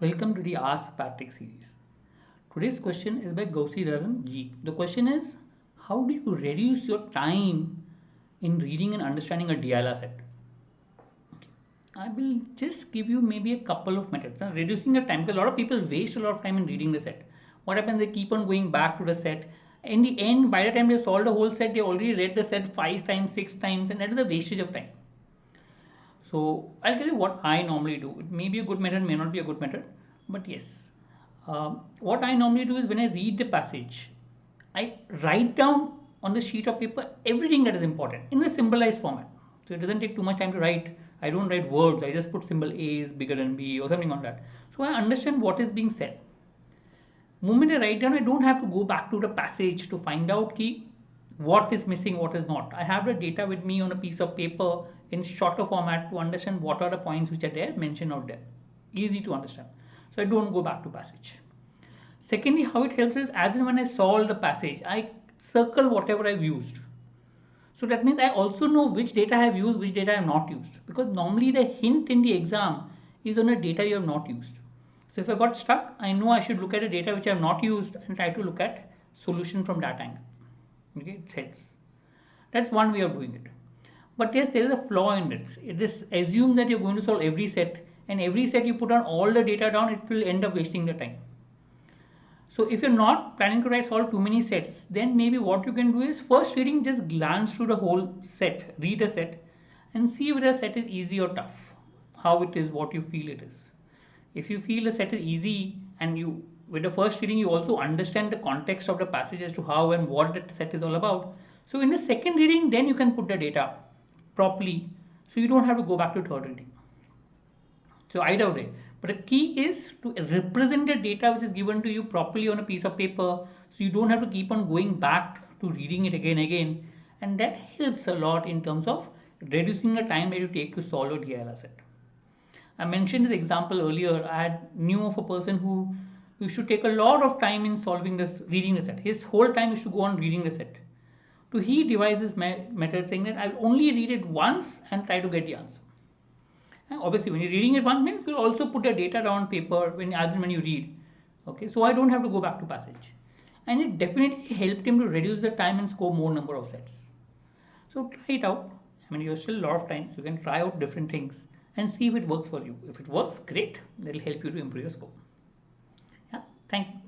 Welcome to the Ask Patrick series. Today's question is by Gausi Raran G. The question is, how do you reduce your time in reading and understanding a DLR set? I will just give you maybe a couple of methods. Reducing the time, because a lot of people waste a lot of time in reading the set. What happens? They keep on going back to the set. In the end, by the time they solve the whole set, they already read the set 5 times, 6 times, and that is a wastage of time. So I'll tell you what I normally do. It may be a good method, may not be a good method, but yes. What I normally do is when I read the passage, I write down on the sheet of paper everything that is important in a symbolized format. So it doesn't take too much time to write. I don't write words. I just put symbol A is bigger than B or something on that. So I understand what is being said. Moment I write down, I don't have to go back to the passage to find out what is missing, what is not. I have the data with me on a piece of paper in shorter format to understand what are the points which are there mentioned out there. Easy to understand. So I don't go back to passage. Secondly, how it helps is as and when I solve the passage, I circle whatever I've used. So that means I also know which data I have used, which data I have not used. Because normally the hint in the exam is on the data you have not used. So if I got stuck, I know I should look at the data which I have not used and try to look at solution from that angle. Okay, it helps. That's one way of doing it. But yes, there is a flaw in it. It is assumed that you're going to solve every set, and every set you put on all the data down, it will end up wasting the time. So if you're not planning to solve too many sets, then maybe what you can do is first reading, just glance through the whole set, read a set, and see whether a set is easy or tough, how it is, what you feel it is. If you feel a set is easy and you with the first reading you also understand the context of the passage as to how and what that set is all about. So in the second reading, then you can put the data properly, so you don't have to go back to third reading. So either way, but the key is to represent the data which is given to you properly on a piece of paper, so you don't have to keep on going back to reading it again, and that helps a lot in terms of reducing the time that you take to solve a DLR set. I mentioned this example earlier. Knew of a person who used to take a lot of time in solving this, reading the set. His whole time used to go on reading the set. So he devised this method saying that I'll only read it once and try to get the answer. And obviously, when you're reading it once, means you'll also put the data down on paper as and when you read. Okay, so I don't have to go back to passage. And it definitely helped him to reduce the time and score more number of sets. So try it out. I mean, you have still a lot of time, so you can try out different things and see if it works for you. If it works, great. That will help you to improve your score. Yeah, thank you.